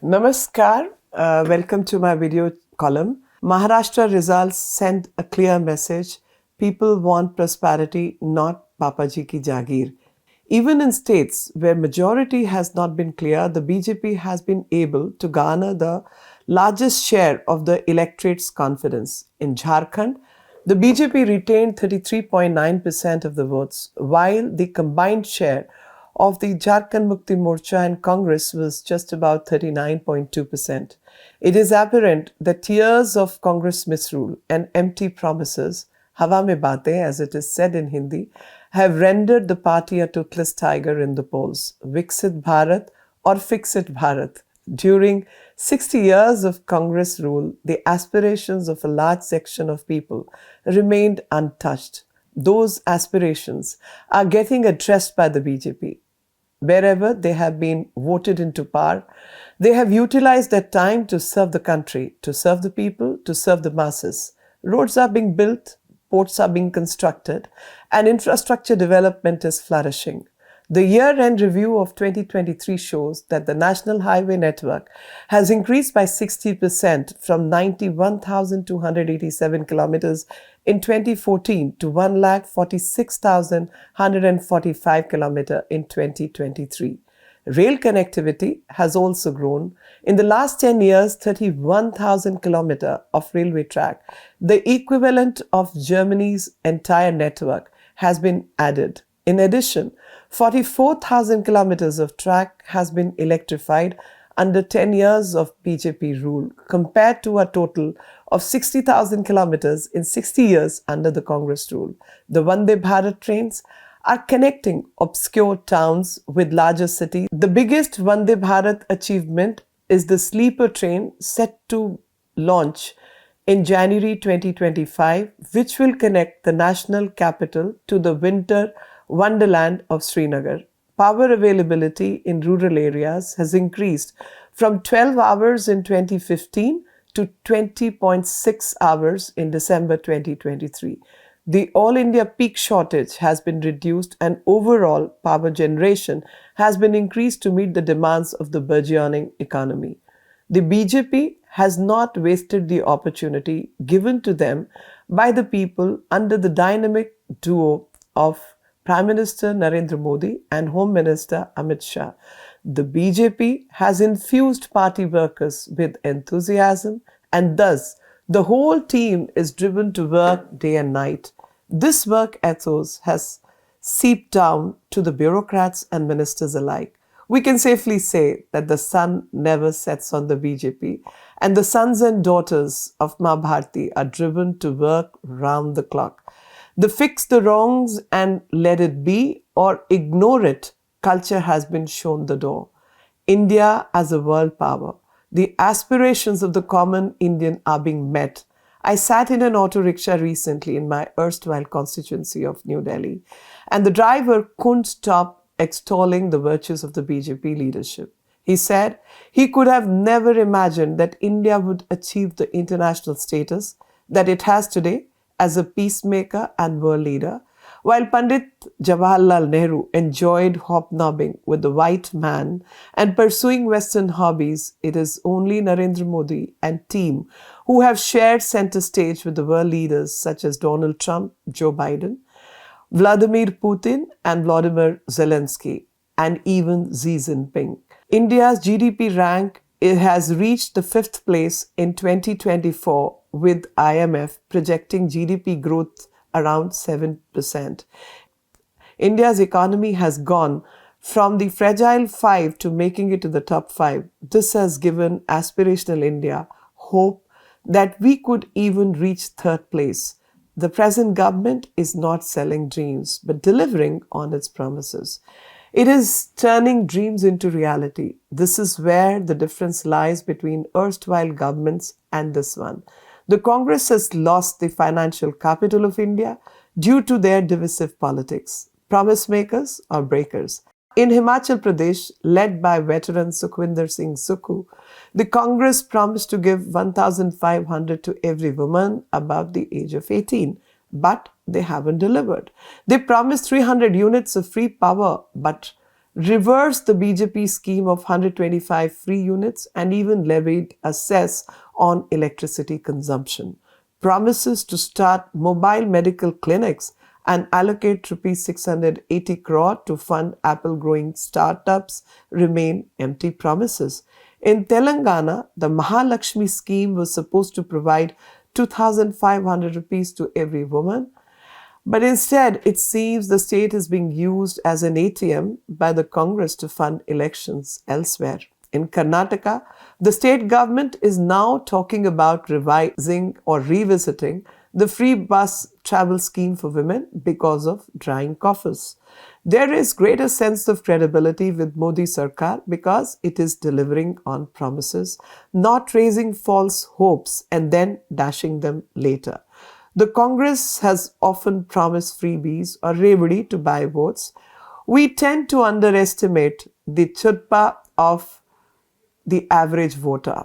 Namaskar. Welcome to my video column. Maharashtra results send a clear message. People want prosperity, not papaji ki jaagir. Even in states where majority has not been clear, the BJP has been able to garner the largest share of the electorate's confidence. In Jharkhand, the BJP retained 33.9% of the votes, while the combined share of the Jharkhand Mukti Morcha and Congress was just about 39.2%. It is apparent that years of Congress misrule and empty promises, hawa mein baatein as it is said in Hindi, have rendered the party a toothless tiger in the polls. Viksit Bharat or Fix-it Bharat. During 60 years of Congress rule, the aspirations of a large section of people remained untouched. Those aspirations are getting addressed by the BJP. Wherever they have been voted into power, they have utilized their time to serve the country, to serve the people, to serve the masses. Roads are being built, ports are being constructed, and infrastructure development is flourishing. The year-end review of 2023 shows that the national highway network has increased by 60% from 91,287 kilometers in 2014 to 1,46,145 kilometers in 2023. Rail connectivity has also grown. In the last 10 years, 31,000 kilometers of railway track, the equivalent of Germany's entire network, has been added. In addition, 44,000 kilometers of track has been electrified under 10 years of BJP rule, compared to a total of 60,000 kilometers in 60 years under the Congress rule. The Vande Bharat trains are connecting obscure towns with larger cities. The biggest Vande Bharat achievement is the sleeper train set to launch in January 2025, which will connect the national capital to the winter wonderland of Srinagar. Power availability in rural areas has increased from 12 hours in 2015 to 20.6 hours in December 2023. The All India peak shortage has been reduced and overall power generation has been increased to meet the demands of the burgeoning economy. The BJP has not wasted the opportunity given to them by the people under the dynamic duo of Prime Minister Narendra Modi and Home Minister Amit Shah. The BJP has infused party workers with enthusiasm, and thus the whole team is driven to work day and night. This work ethos has seeped down to the bureaucrats and ministers alike. We can safely say that the sun never sets on the BJP, and the sons and daughters of Ma Bharti are driven to work round the clock. The fix the wrongs and let it be or ignore it culture has been shown the door. India as a world power. The aspirations of the common Indian are being met. I sat in an auto rickshaw recently in my erstwhile constituency of New Delhi, and the driver couldn't stop extolling the virtues of the BJP leadership. He said he could have never imagined that India would achieve the international status that it has today as a peacemaker and world leader, while Pandit Jawaharlal Nehru enjoyed hobnobbing with the white man and pursuing Western hobbies. It is only Narendra Modi and team who have shared center stage with the world leaders such as Donald Trump, Joe Biden, Vladimir Putin and Vladimir Zelensky, and even Xi Jinping. India's GDP rank has reached the 5th place in 2024, with IMF projecting GDP growth around 7%. India's economy has gone from the fragile 5 to making it to the top 5. This has given aspirational India hope that we could even reach 3rd place. The present government is not selling dreams, but delivering on its promises. It is turning dreams into reality. This is where the difference lies between erstwhile governments and this one. The Congress has lost the financial capital of India due to their divisive politics. Promise makers or breakers. In Himachal Pradesh, led by veteran Sukhwinder Singh Sukhu, the Congress promised to give 1,500 to every woman above the age of 18, but they haven't delivered. They promised 300 units of free power, but reversed the BJP scheme of 125 free units, and even levied a cess on electricity consumption. Promises to start mobile medical clinics and allocate rupees 680 crore to fund apple growing startups remain empty promises. In Telangana, the Mahalakshmi scheme was supposed to provide 2,500 rupees to every woman, but instead, it seems the state is being used as an ATM by the Congress to fund elections elsewhere. In Karnataka, the state government is now talking about revising or revisiting the free bus travel scheme for women because of drying coffers. There is greater sense of credibility with Modi Sarkar because it is delivering on promises, not raising false hopes and then dashing them later. The Congress has often promised freebies or rebadi to buy votes. We tend to underestimate the chutpa of the average voter.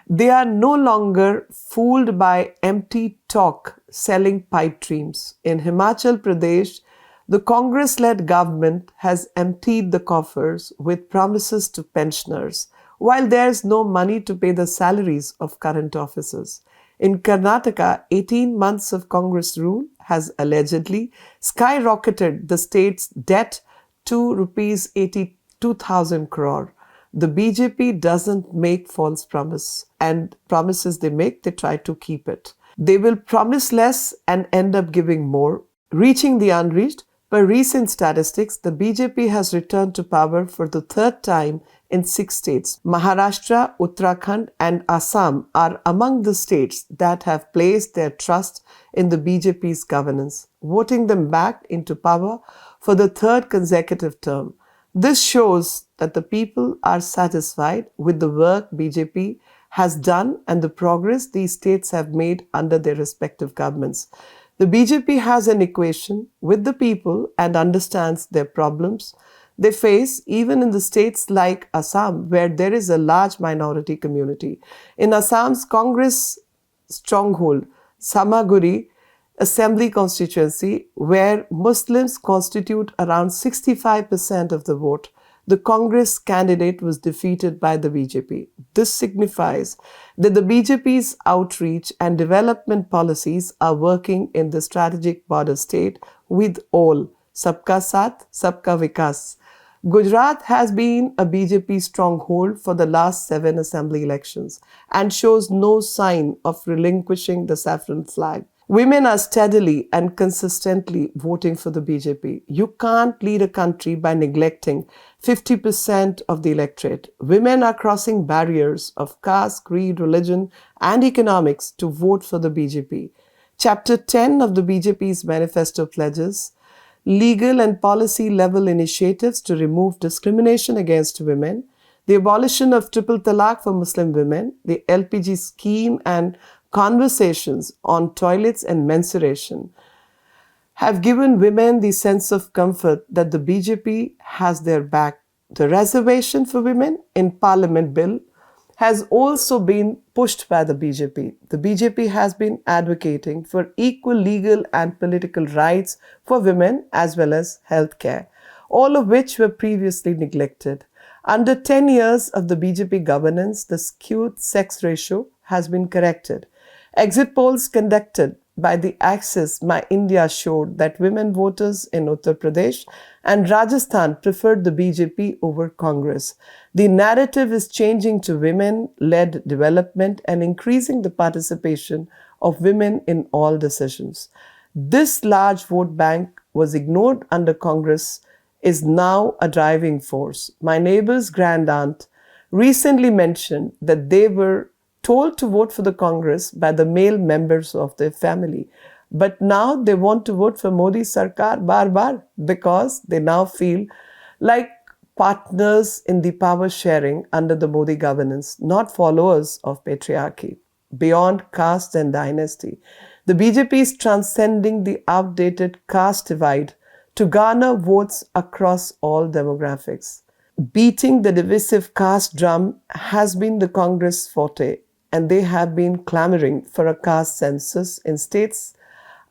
They are no longer fooled by empty talk selling pipe dreams. In Himachal Pradesh, the Congress-led government has emptied the coffers with promises to pensioners, while there's no money to pay the salaries of current officers. In Karnataka, 18 months of Congress rule has allegedly skyrocketed the state's debt to rupees 82,000 crore. The BJP doesn't make false promise, and promises they make, they try to keep it. They will promise less and end up giving more, reaching the unreached. Per recent statistics, the BJP has returned to power for the third time in 6 states. Maharashtra, Uttarakhand, and Assam are among the states that have placed their trust in the BJP's governance, voting them back into power for the third consecutive term. This shows that the people are satisfied with the work BJP has done and the progress these states have made under their respective governments. The BJP has an equation with the people and understands their problems they face even in the states like Assam, where there is a large minority community. In Assam's Congress stronghold, Samaguri Assembly constituency, where Muslims constitute around 65% of the vote, the Congress candidate was defeated by the BJP. This signifies that the BJP's outreach and development policies are working in the strategic border state with all. Sabka Saath, Sabka Vikas. Gujarat has been a BJP stronghold for the last 7 assembly elections and shows no sign of relinquishing the saffron flag. Women are steadily and consistently voting for the BJP. You can't lead a country by neglecting 50% of the electorate. Women are crossing barriers of caste, creed, religion, and economics to vote for the BJP. Chapter 10 of the BJP's manifesto pledges legal and policy level initiatives to remove discrimination against women, the abolition of triple talaq for Muslim women, the LPG scheme, and conversations on toilets and menstruation have given women the sense of comfort that the BJP has their back. The reservation for women in Parliament bill has also been pushed by the BJP. The BJP has been advocating for equal legal and political rights for women as well as healthcare, all of which were previously neglected. Under 10 years of the BJP governance, the skewed sex ratio has been corrected. Exit polls conducted by the Axis My India showed that women voters in Uttar Pradesh and Rajasthan preferred the BJP over Congress. The narrative is changing to women-led development and increasing the participation of women in all decisions. This large vote bank was ignored under Congress is now a driving force. My neighbor's grandaunt recently mentioned that they were told to vote for the Congress by the male members of their family. But now they want to vote for Modi Sarkar bar because they now feel like partners in the power sharing under the Modi governance, not followers of patriarchy. Beyond caste and dynasty, the BJP is transcending the outdated caste divide to garner votes across all demographics. Beating the divisive caste drum has been the Congress forte, and they have been clamoring for a caste census in states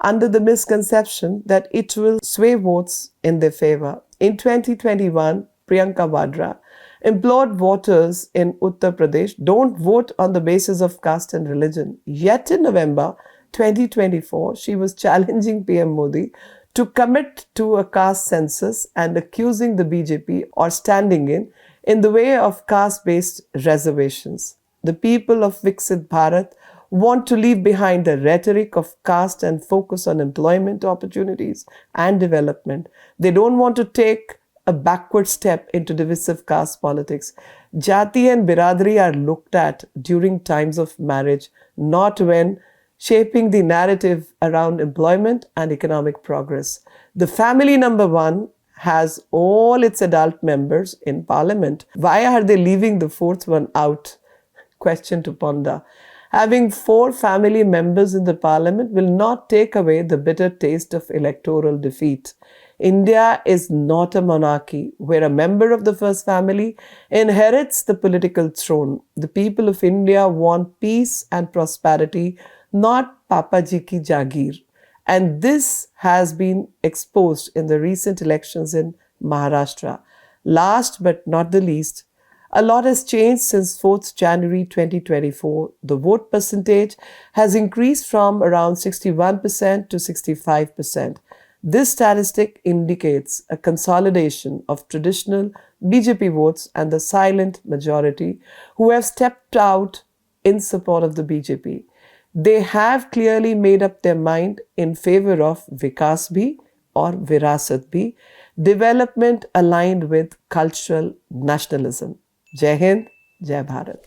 under the misconception that it will sway votes in their favor. In 2021, Priyanka Vadra, implored voters in Uttar Pradesh don't vote on the basis of caste and religion. Yet in November 2024, she was challenging PM Modi to commit to a caste census and accusing the BJP or standing in the way of caste-based reservations. The people of Viksit Bharat want to leave behind the rhetoric of caste and focus on employment opportunities and development. They don't want to take a backward step into divisive caste politics. Jati and Biradari are looked at during times of marriage, not when shaping the narrative around employment and economic progress. The family number one has all its adult members in parliament. Why are they leaving the fourth one out? Question to ponder. Having 4 family members in the parliament will not take away the bitter taste of electoral defeat. India is not a monarchy where a member of the first family inherits the political throne. The people of India want peace and prosperity, not papaji ki jaagir. And this has been exposed in the recent elections in Maharashtra. Last but not the least, a lot has changed since 4th January 2024. The vote percentage has increased from around 61% to 65%. This statistic indicates a consolidation of traditional BJP votes and the silent majority who have stepped out in support of the BJP. They have clearly made up their mind in favor of Vikas Bhi or Virasat Bhi, development aligned with cultural nationalism. Jai Hind, Jai Bharat.